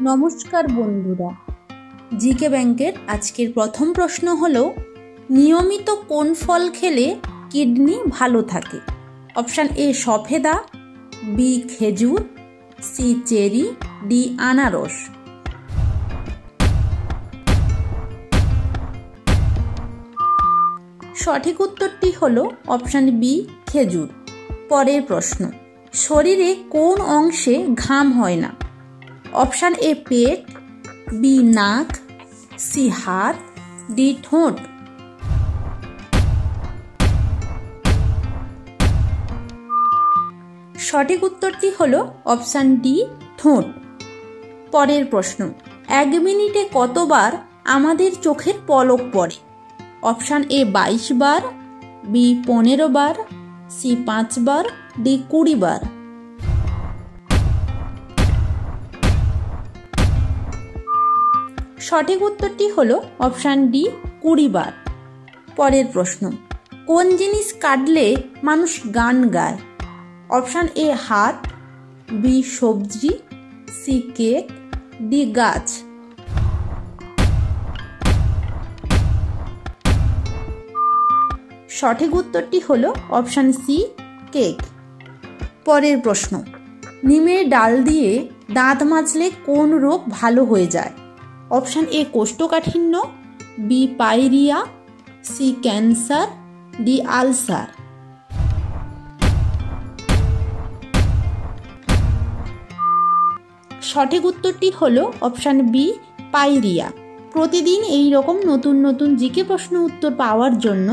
নমস্কার বন্ধুরা, জিকে ব্যাংকের আজকের প্রথম প্রশ্ন হলো নিয়মিত কোন ফল খেলে কিডনি ভালো থাকে? অপশান এ সফেদা, বি খেজুর, সি চেরি, ডি আনারস। সঠিক উত্তরটি হলো অপশান বি খেজুর। পরের প্রশ্ন, শরীরে কোন অংশে ঘাম হয় না? অপশান এ পেট, বি নাক, সি হাত, ডি ঠোঁট। সঠিক উত্তরটি হলো অপশান ডি ঠোঁট। পরের প্রশ্ন, 1 মিনিটে কতবার আমাদের চোখের পলক পড়ে? অপশান এ 22 বার, বি 15 বার, সি 5 বার, ডি 20 বার। সঠিক উত্তরটি হলো অপশান ডি 20 বার। পরের প্রশ্ন, কোন জিনিস কাটলে মানুষ গান গায়? অপশান এ হাত, বি সবজি, সি কেক, ডি গাছ। সঠিক উত্তরটি হলো অপশান সি কেক। পরের প্রশ্ন, নিমের ডাল দিয়ে দাঁত মাজলে কোন রোগ ভালো হয়ে যায়? অপশান এ কোষ্ঠকাঠিন্য, B pyorrhoea, C cancer, D ulcer. সঠিক উত্তরটি হলো অপশান বি পায়রিয়া। প্রতিদিন এই রকম নতুন নতুন জিকে প্রশ্ন উত্তর পাওয়ার জন্য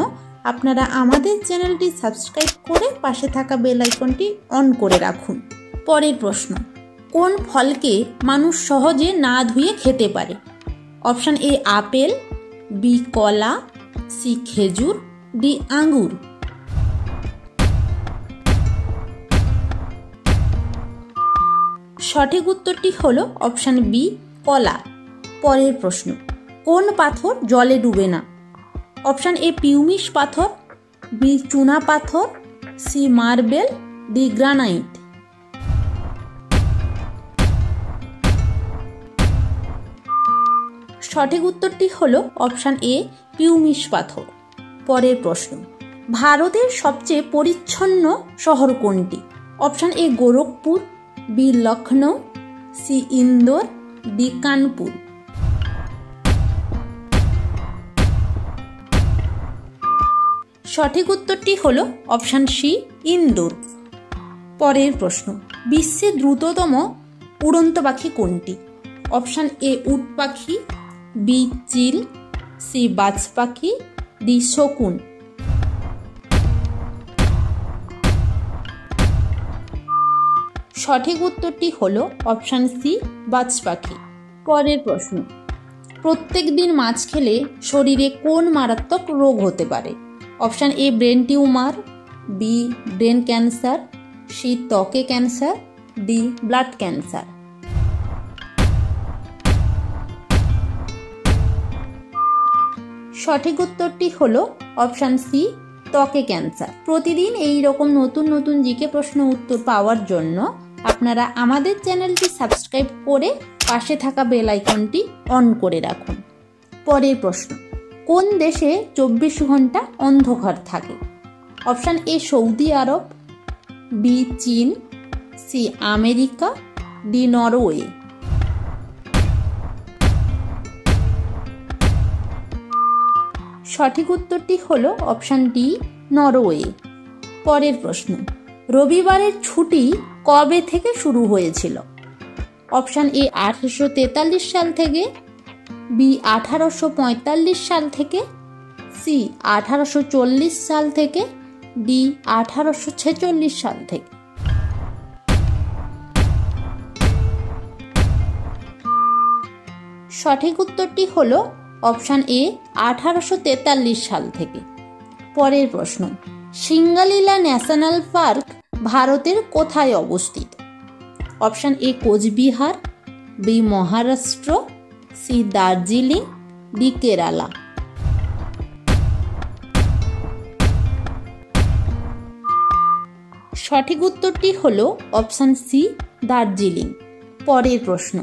আপনারা আমাদের চ্যানেলটি সাবস্ক্রাইব করে পাশে থাকা বেল আইকনটি অন করে রাখুন। পরের প্রশ্ন, কোন ফলকে মানুষ সহজে না ধুয়ে খেতে পারে? অপশান এ আপেল, বি কলা, সি খেজুর, ডি আঙ্গুর। সঠিক উত্তরটি হলো অপশান বি কলা। পরের প্রশ্ন, কোন পাথর জলে ডুবে না? অপশান এ পিউমিশ পাথর, বি চুনা পাথর, সি মার্বেল, ডি গ্রানাইট। সঠিক উত্তরটি হলো অপশান এ পিউমিশ পাথর। পরের প্রশ্ন, ভারতের সবচেয়ে পরিচ্ছন্ন শহর কোনটি? Option A Gorakhpur, B Lucknow, C Indore, D Kanpur. সঠিক উত্তরটি হলো অপশান সি ইন্দোর। পরের প্রশ্ন, বিশ্বের দ্রুততম উড়ন্ত পাখি কোনটি? অপশান এ উট পাখি, বি চিল, সি বাজ পাখি, ডি শকুন। সঠিক উত্তরটি হলো অপশান সি বাজ পাখি। পরের প্রশ্ন, প্রত্যেক দিন মাছ খেলে শরীরে কোন মারাত্মক রোগ হতে পারে? Option A brain tumour, B brain cancer, C ত্বকে ক্যান্সার, ডি ব্লাড ক্যান্সার। সঠিক উত্তরটি হলো অপশান সি ত্বকে ক্যান্সার। প্রতিদিন এই রকম নতুন নতুন জিকে প্রশ্ন উত্তর পাওয়ার জন্য আপনারা আমাদের চ্যানেলটি সাবস্ক্রাইব করে পাশে থাকা বেল আইকনটি অন করে রাখুন। পরের প্রশ্ন, কোন দেশে 24 ঘন্টা অন্ধকার থাকে? Option A Saudi Arab, B চীন, সি আমেরিকা, ডি নরওয়ে। সঠিক উত্তরটি হলো অপশান ডি নরওয়ে। পরের প্রশ্ন, রবিবারের ছুটি কবে থেকে শুরু হয়েছিল? অপশান এ 1843 সাল থেকে, বি 1845 সাল থেকে, সি 1840 সাল থেকে, ডি 1846 সাল থেকে। সঠিক উত্তরটি হলো অপশান এ 1843 সাল থেকে। পরের প্রশ্ন, সিঙ্গালীলা ন্যাশনাল পার্ক ভারতের কোথায় অবস্থিত? Option A Cooch Behar, B Maharashtra, C Darjeeling, D Kerala. সঠিক উত্তরটি হলো অপশান সি দার্জিলিং। পরের প্রশ্ন,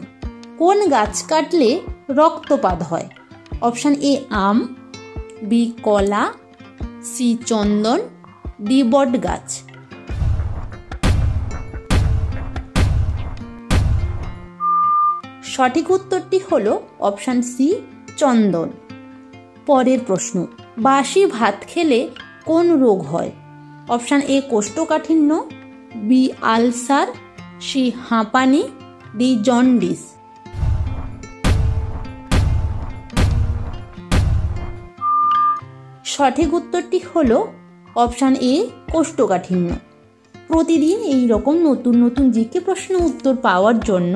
কোন গাছ কাটলে রক্তপাত হয়? অপশান এ আম, বি কলা, সি চন্দন, ডি বট গাছ। সঠিক উত্তরটি হলো অপশান সি চন্দন। পরের প্রশ্ন, বাসি ভাত খেলে কোন রোগ হয়? অপশান এ কোষ্ঠকাঠিন্য, বি আলসার, সি হাঁপানি, ডি জন্ডিস। সঠিক উত্তরটি হলো অপশান এ কোষ্ঠকাঠিন্য। প্রতিদিন এই রকম নতুন নতুন জিকে প্রশ্ন উত্তর পাওয়ার জন্য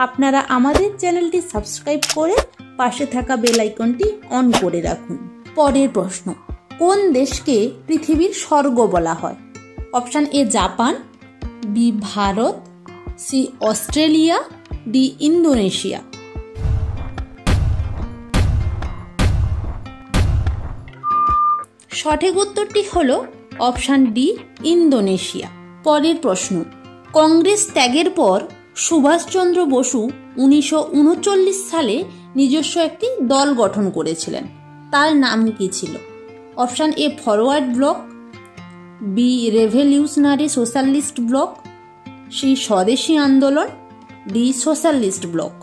আপনারা আমাদের চ্যানেলটি সাবস্ক্রাইব করে পাশে থাকা বেল আইকনটি অন করে রাখুন। পরের প্রশ্ন, কোন দেশকে পৃথিবীর স্বর্গ বলা হয়? Option A Japan, B Bharat, C Australia, D Indonesia. সঠিক উত্তরটি হলো অপশান ডি ইন্দোনেশিয়া। পরের প্রশ্ন, কংগ্রেস ত্যাগের পর সুভাষচন্দ্র বসু 1939 সালে নিজস্ব একটি দল গঠন করেছিলেন, তার নাম কি ছিল? Option A Forward Bloc, B Revolutionary Socialist Bloc, C Swadeshi আন্দোলন, ডি সোশ্যালিস্ট ব্লক।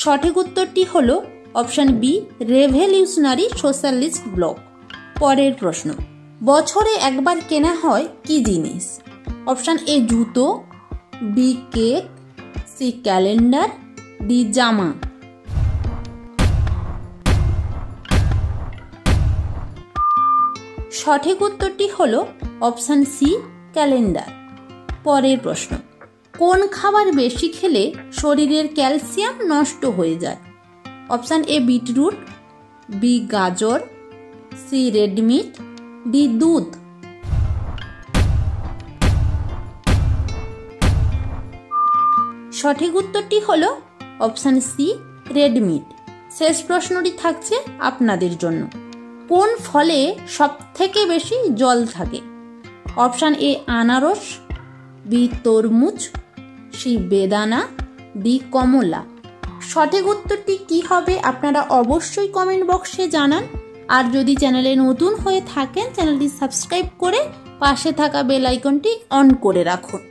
সঠিক উত্তরটি হলো option B Revolutionary Socialist Bloc. পরের প্রশ্ন, বছরে একবার কেনা হয় কি জিনিস? অপশান এ জুতো, B cake, C calendar, D জামা। সঠিক উত্তরটি হলো অপশান সি ক্যালেন্ডার। পরের প্রশ্ন, কোন খাবার বেশি খেলে শরীরের ক্যালসিয়াম নষ্ট হয়ে যায়? অপশান এ বিটরুট, বি গাজর, সি রেডমিট, ডি দুধ। সঠিক উত্তরটি হলো অপশান সি রেডমিট। শেষ প্রশ্নটি থাকছে আপনাদের জন্য, কোন ফলে সব থেকে বেশি জল থাকে? অপশান এ আনারস, বি তরমুজ, সি বেদানা, ডি কমলা। সঠিক উত্তরটি কি হবে আপনারা অবশ্যই কমেন্ট বক্সে জানান। আর যদি চ্যানেলে নতুন হয়ে থাকেন চ্যানেলটি সাবস্ক্রাইব করে পাশে থাকা বেল আইকনটি অন করে রাখুন।